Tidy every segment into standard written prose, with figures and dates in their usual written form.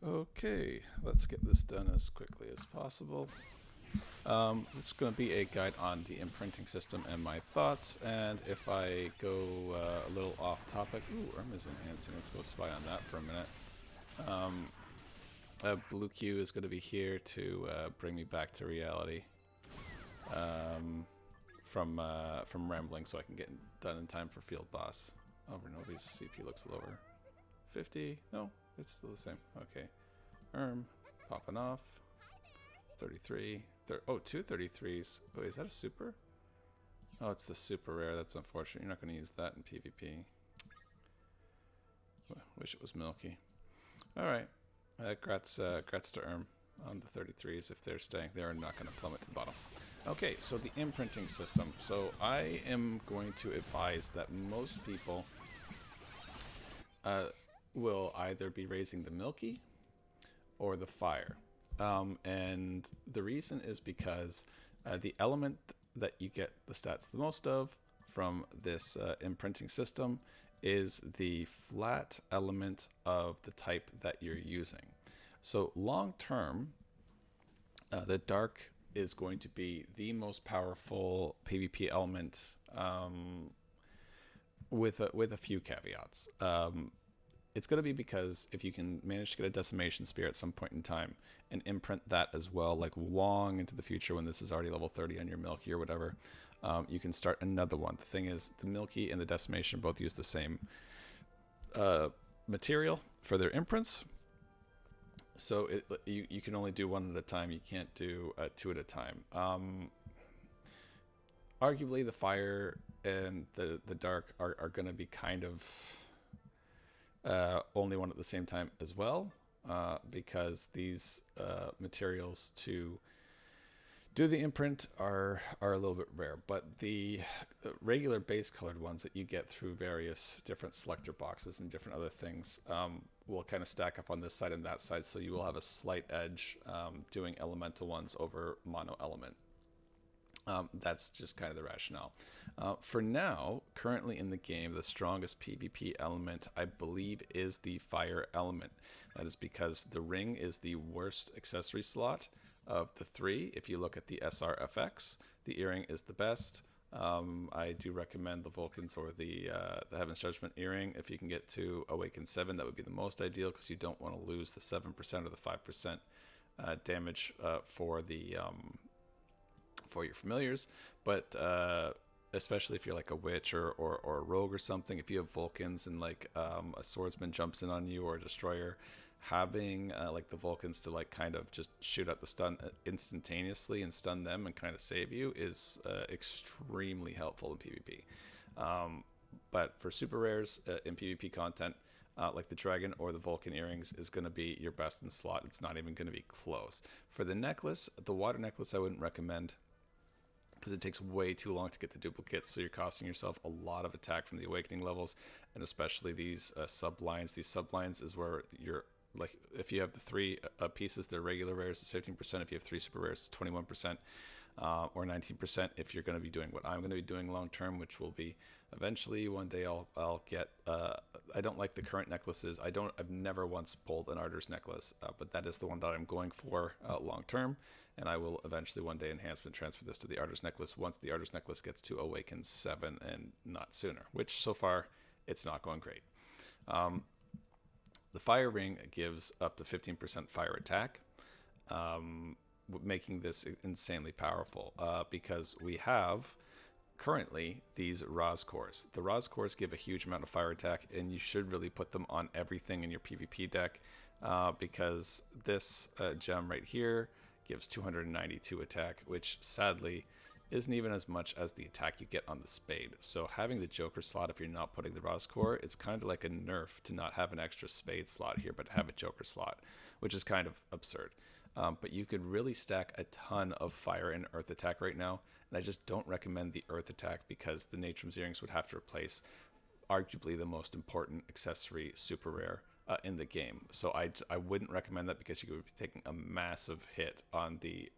Okay, let's get this done as quickly as possible. This is going to be a guide on the imprinting system and my thoughts, and if I go a little off topic, ooh, is enhancing, let's go spy on that for a minute. Blue Q is going to be here to bring me back to reality from rambling so I can get done in time for field boss. Oh, Renovi's CP looks lower. 50? No, it's still the same. Okay. Popping off. 33. Oh, two 33s. Oh, is that a super? Oh, it's the super rare. That's unfortunate. You're not going to use that in PvP. Wish it was milky. Alright. Grats to on the 33s. If they're staying, they're not going to plummet to the bottom. Okay, so the imprinting system. So I am going to advise that most people will either be raising the milky or the fire. And the reason is because the element that you get the stats the most of from this imprinting system is the flat element of the type that you're using. So long term, the dark is going to be the most powerful PvP element with a few caveats. It's going to be because if you can manage to get a decimation spear at some point in time and imprint that as well, like long into the future when this is already level 30 on your milky or whatever, you can start another one. The thing is, the milky and the decimation both use the same material for their imprints, so you can only do one at a time. You can't do two at a time. Arguably, the fire and the dark are going to be kind of only one at the same time as well, because these materials to do the imprint are a little bit rare, but the regular base colored ones that you get through various different selector boxes and different other things will kind of stack up on this side and that side, so you will have a slight edge doing elemental ones over mono element. That's just kind of the rationale. For now, currently in the game, the strongest PvP element, I believe, is the fire element. That is because the ring is the worst accessory slot of the three. If you look at the SRFX, the earring is the best. I do recommend the Vulcans or the Heaven's Judgment earring. If you can get to Awaken 7, that would be the most ideal, because you don't want to lose the 7% or the 5% damage for your familiars, but especially if you're like a witch or a rogue or something, if you have Vulcans and like a swordsman jumps in on you or a destroyer, having like the Vulcans to like kind of just shoot out the stun instantaneously and stun them and kind of save you is extremely helpful in PvP. But for super rares in PvP content, like the dragon or the Vulcan earrings is going to be your best in slot. It's not even going to be close. For the necklace, the water necklace, I wouldn't recommend, because it takes way too long to get the duplicates, so you're costing yourself a lot of attack from the awakening levels, and especially these sublines. These sublines is where you're, like, if you have the three pieces, they're regular rares, it's 15%. If you have three super rares, it's 21%, or 19% if you're going to be doing what I'm going to be doing long term, which will be eventually one day I'll get. I don't like the current necklaces. I've never once pulled an Arter's necklace, but that is the one that I'm going for long term, and I will eventually one day enhancement transfer this to the Arter's necklace once the Arter's necklace gets to Awaken 7 and not sooner, which so far it's not going great. The fire ring gives up to 15% fire attack, making this insanely powerful, because we have currently these Raz cores. The Raz cores give a huge amount of fire attack, and you should really put them on everything in your PvP deck, because this gem right here gives 292 attack, which sadly isn't even as much as the attack you get on the spade. So having the Joker slot, if you're not putting the Raz core, it's kind of like a nerf to not have an extra spade slot here, but to have a Joker slot, which is kind of absurd. But you could really stack a ton of fire and earth attack right now, and I just don't recommend the earth attack because the Natrum's earrings would have to replace arguably the most important accessory super rare in the game. So I wouldn't recommend that, because you would be taking a massive hit on the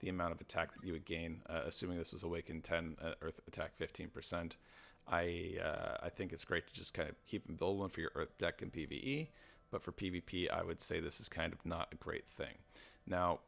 amount of attack that you would gain, assuming this was Awaken 10, Earth attack 15%. I think it's great to just kind of keep and build one for your Earth deck in PvE, but for PvP, I would say this is kind of not a great thing. Now,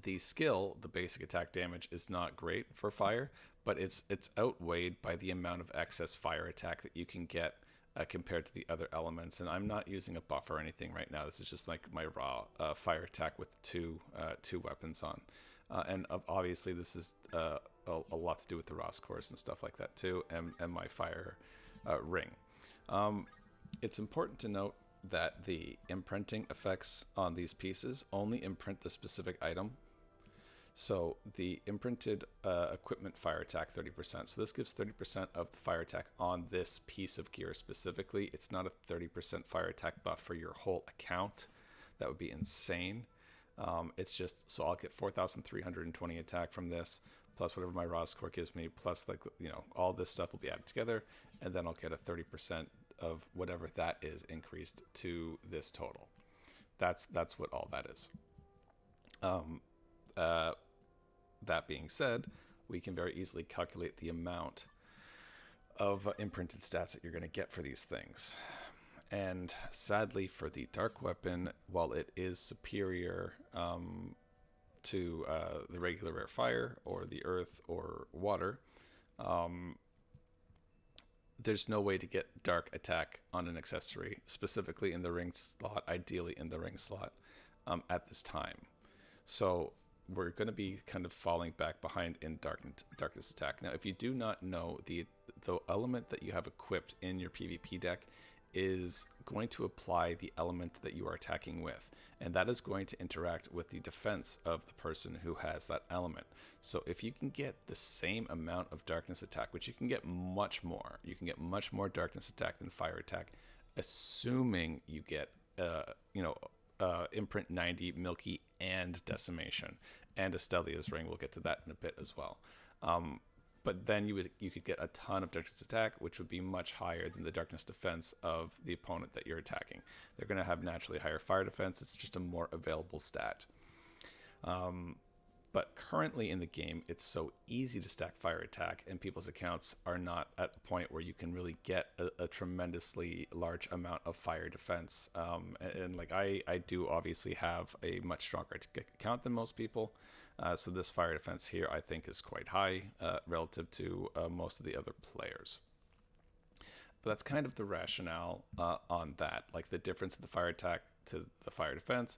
the skill, the basic attack damage, is not great for fire, but it's outweighed by the amount of excess fire attack that you can get compared to the other elements. And I'm not using a buff or anything right now. This is just like my raw fire attack with two weapons on. And obviously this is a lot to do with the raw scores and stuff like that too, and my fire ring. It's important to note that the imprinting effects on these pieces only imprint the specific item. So the imprinted equipment fire attack 30%. So this gives 30% of the fire attack on this piece of gear specifically. It's not a 30% fire attack buff for your whole account. That would be insane. It's just, so I'll get 4,320 attack from this, plus whatever my raw score gives me, plus like, you know, all this stuff will be added together, and then I'll get a 30% of whatever that is increased to this total. That's what all that is. That being said, we can very easily calculate the amount of imprinted stats that you're going to get for these things. And sadly for the dark weapon, while it is superior to the regular rare fire or the earth or water, there's no way to get dark attack on an accessory, specifically in the ring slot, ideally in the ring slot, at this time. So we're going to be kind of falling back behind in darkness attack. Now, if you do not know, the element that you have equipped in your PvP deck is going to apply the element that you are attacking with, and that is going to interact with the defense of the person who has that element. So if you can get the same amount of darkness attack, which you can get much more darkness attack than fire attack, assuming you get imprint 90, milky, and decimation, and Estelia's ring. We'll get to that in a bit as well. But then you could get a ton of darkness attack, which would be much higher than the darkness defense of the opponent that you're attacking. They're going to have naturally higher fire defense. It's just a more available stat. But currently in the game, it's so easy to stack fire attack, and people's accounts are not at a point where you can really get a tremendously large amount of fire defense. And like I do obviously have a much stronger account than most people. So this fire defense here, I think, is quite high relative to most of the other players. But that's kind of the rationale on that. Like the difference in the fire attack to the fire defense,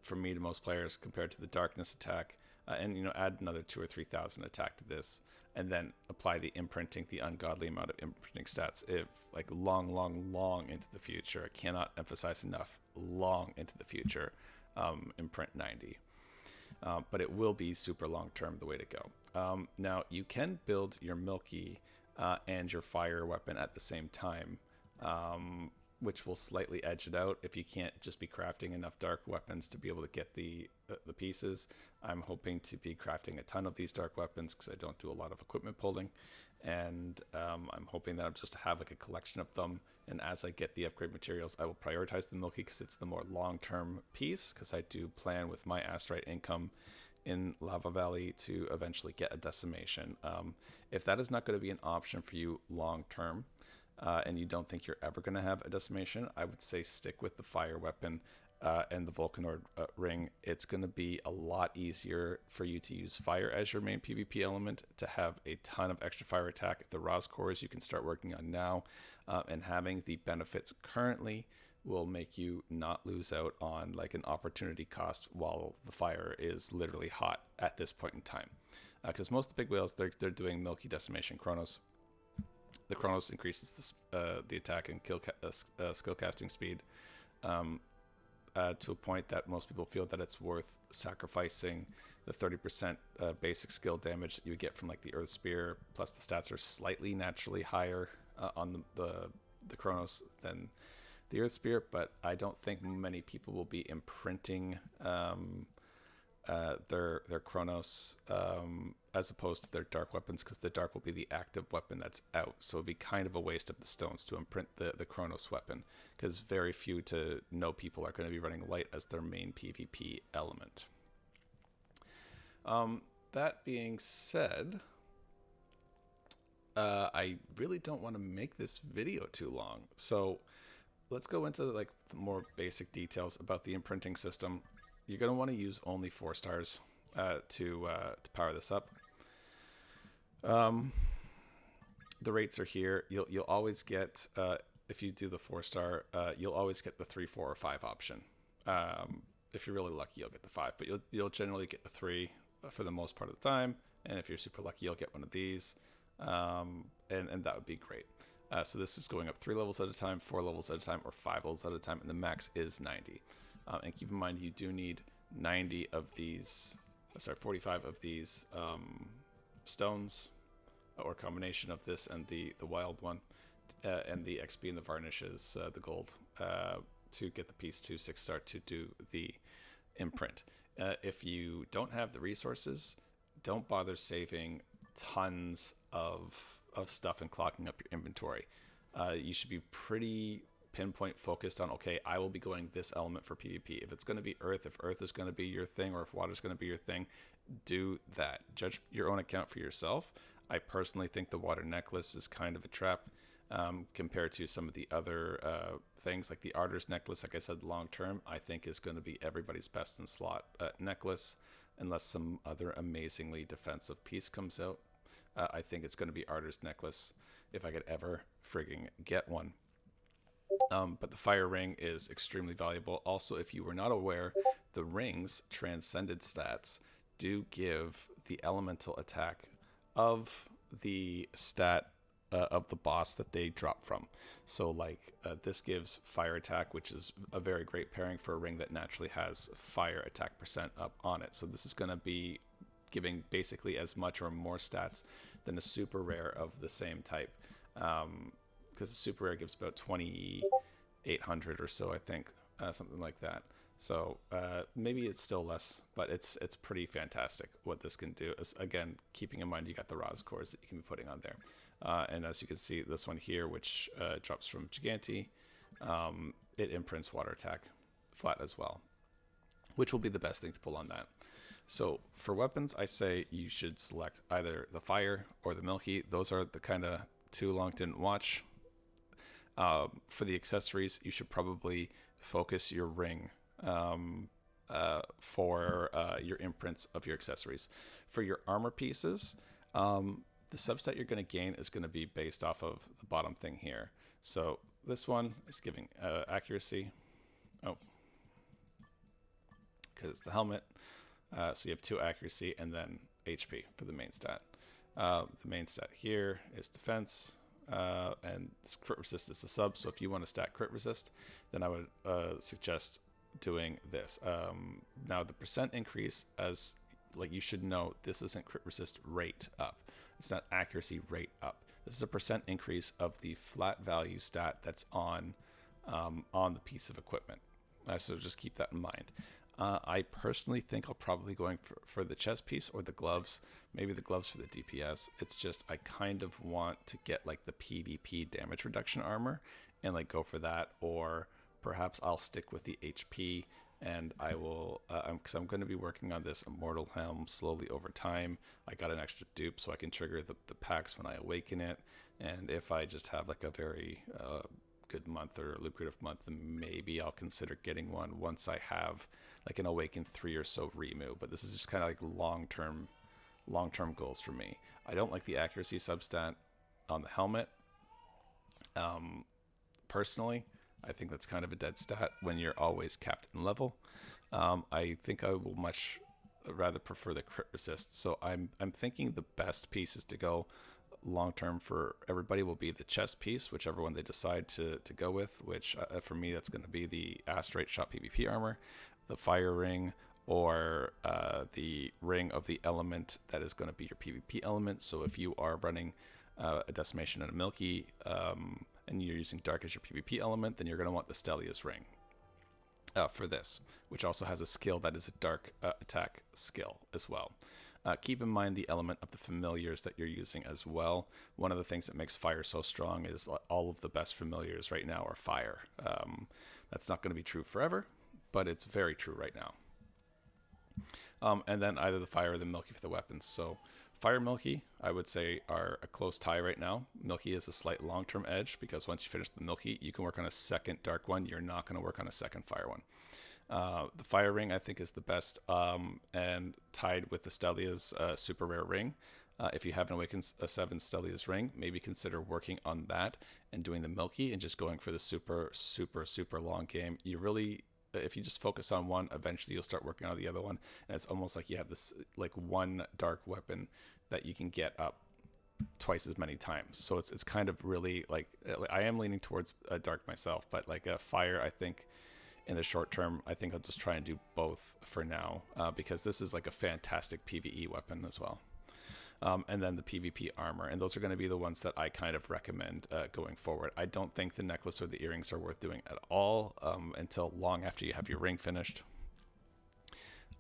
from me to most players, compared to the darkness attack. And add another 2,000 or 3,000 attack to this, and then apply the imprinting, the ungodly amount of imprinting stats. If like long into the future, I cannot emphasize enough, long into the future, imprint 90. But it will be super long term the way to go. Now you can build your milky and your fire weapon at the same time, which will slightly edge it out if you can't just be crafting enough dark weapons to be able to get the pieces. I'm hoping to be crafting a ton of these dark weapons because I don't do a lot of equipment pulling, and I'm hoping that I'll just have like a collection of them, and as I get the upgrade materials, I will prioritize the milky because it's the more long-term piece, because I do plan with my astrite income in Lava Valley to eventually get a decimation. If that is not going to be an option for you long-term, and you don't think you're ever going to have a decimation, I would say stick with the fire weapon and the Vulcanord ring. It's going to be a lot easier for you to use fire as your main PvP element, to have a ton of extra fire attack. The Ros cores you can start working on now, and having the benefits currently will make you not lose out on like an opportunity cost while the fire is literally hot at this point in time. Because most of the big whales, they're doing Milky Decimation Chronos. The Chronos increases the attack and skill casting speed to a point that most people feel that it's worth sacrificing the 30% basic skill damage that you would get from like the Earth Spear, plus the stats are slightly naturally higher on the Chronos than the Earth Spear, but I don't think many people will be imprinting their Chronos as opposed to their dark weapons, because the dark will be the active weapon that's out, so it'd be kind of a waste of the stones to imprint the Chronos weapon, because very few to no people are going to be running light as their main PvP element. That being said, I really don't want to make this video too long, so let's go into like the more basic details about the imprinting system. You're going to want to use only 4 stars to power this up. Um, the rates are here. You'll always get if you do the 4 star, you'll always get the 3, 4, or 5 option. If you're really lucky, you'll get the 5, but you'll generally get the 3 for the most part of the time. And if you're super lucky, you'll get one of these, and that would be great. So this is going up 3 levels at a time, 4 levels at a time, or 5 levels at a time, and the max is 90. And keep in mind, you do need 90 of these, 45 of these stones, or combination of this and the wild one, and the XP and the varnishes, the gold, to get the piece to 6-star to do the imprint. If you don't have the resources, don't bother saving tons of stuff and clocking up your inventory. You should be pretty pinpoint focused on, okay, I will be going this element for PvP. If it's going to be earth, if earth is going to be your thing, or if water is going to be your thing, do that. Judge your own account for yourself. I personally think the water necklace is kind of a trap compared to some of the other things, like the Arter's necklace. Like I said, long term, I think is going to be everybody's best in slot necklace, unless some other amazingly defensive piece comes out. I think it's going to be Arter's necklace if I could ever frigging get one. But the fire ring is extremely valuable. Also, if you were not aware, the ring's transcended stats do give the elemental attack of the stat of the boss that they drop from. So like this gives fire attack, which is a very great pairing for a ring that naturally has fire attack % up on it. So this is going to be giving basically as much or more stats than a super rare of the same type, because the super rare gives about 2,800 or so, I think, something like that. So maybe it's still less, but it's pretty fantastic what this can do. Again, keeping in mind you got the Ros cores that you can be putting on there. And as you can see, this one here, which drops from Gigante, it imprints water attack flat as well, which will be the best thing to pull on that. So for weapons, I say you should select either the fire or the milky. Those are the kind of too long didn't watch. For the accessories, you should probably focus your ring for your imprints of your accessories. For your armor pieces, the subset you're going to gain is going to be based off of the bottom thing here. So this one is giving accuracy. Oh, because it's the helmet. So you have 2 accuracy and then HP for the main stat. The main stat here is defense, and crit resist is the sub. So if you want to stat crit resist, then I would suggest doing this. Now the % increase, as like you should know, this isn't crit resist rate up. It's not accuracy rate up. This is a % increase of the flat value stat that's on the piece of equipment. So just keep that in mind. I personally think I'll probably going for the chest piece or the gloves, maybe the gloves for the DPS. It's just I kind of want to get like the PvP damage reduction armor and like go for that, or perhaps I'll stick with the HP and I will, because I'm going to be working on this Immortal Helm slowly over time. I got an extra dupe so I can trigger the packs when I awaken it, and if I just have like a very good month or lucrative month, then maybe I'll consider getting one once I have like an Awaken 3 or so remove. But this is just kind of like long-term goals for me. I don't like the accuracy substat on the helmet. Personally, I think that's kind of a dead stat when you're always capped in level. I think I will much rather prefer the crit resist. So I'm thinking the best pieces to go long term for everybody will be the chest piece, whichever one they decide to go with, which for me that's going to be the Asterite Shot PvP armor, the fire ring, or the ring of the element that is going to be your PvP element. So if you are running a decimation and a milky, and you're using dark as your PvP element, then you're going to want the Stellia's ring for this, which also has a skill that is a dark attack skill as well. Keep in mind the element of the familiars that you're using as well. One of the things that makes fire so strong is all of the best familiars right now are fire. That's not going to be true forever, but it's very true right now. And then either the fire or the milky for the weapons. So Fire Milky, I would say, are a close tie right now. Milky is a slight long-term edge because once you finish the Milky, you can work on a second dark one. You're not going to work on a second fire one. The Fire Ring, I think, is the best, and tied with the Stelia's super rare ring. If you haven't awakened a 7 Stelia's ring, maybe consider working on that and doing the Milky and just going for the super, super, super long game. You really, if you just focus on one, eventually you'll start working on the other one. And it's almost like you have this like one dark weapon that you can get up twice as many times. So it's kind of really like, I am leaning towards a dark myself, but like a fire, I think in the short term, I think I'll just try and do both for now, because this is like a fantastic PvE weapon as well. And then the PvP armor, and those are going to be the ones that I kind of recommend going forward. I don't think the necklace or the earrings are worth doing at all until long after you have your ring finished.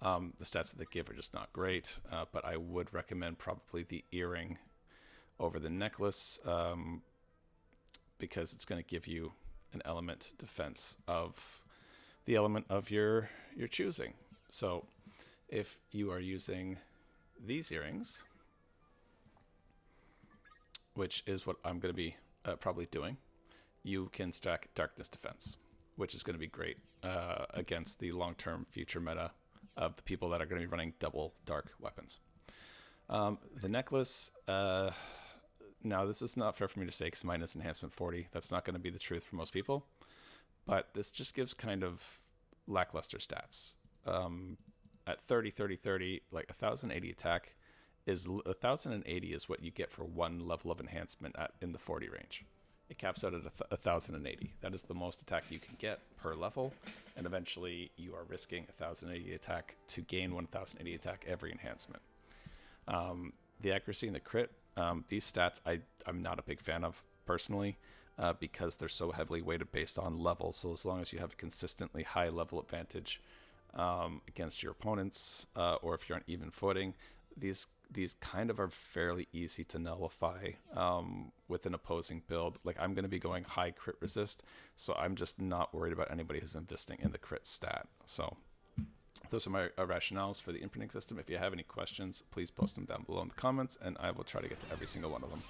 The stats that they give are just not great, but I would recommend probably the earring over the necklace, because it's going to give you an element defense of the element of your choosing. So if you are using these earrings, which is what I'm going to be probably doing, you can stack darkness defense, which is going to be great against the long-term future meta of the people that are going to be running double dark weapons. The necklace, now this is not fair for me to say because mine is enhancement 40. That's not going to be the truth for most people, but this just gives kind of lackluster stats. At 30, 30, 30, like 1080 attack is 1080 is what you get for one level of enhancement in the 40 range. It caps out at 1080. That is the most attack you can get per level, and eventually you are risking 1080 attack to gain 1080 attack every enhancement. The accuracy and the crit, these stats I'm not a big fan of personally, because they're so heavily weighted based on level. So as long as you have a consistently high level advantage against your opponents, or if you're on even footing, these kind of are fairly easy to nullify with an opposing build. Like I'm going to be going high crit resist, so I'm just not worried about anybody who's investing in the crit stat. So those are my rationales for the imprinting system. If you have any questions, please post them down below in the comments, and I will try to get to every single one of them.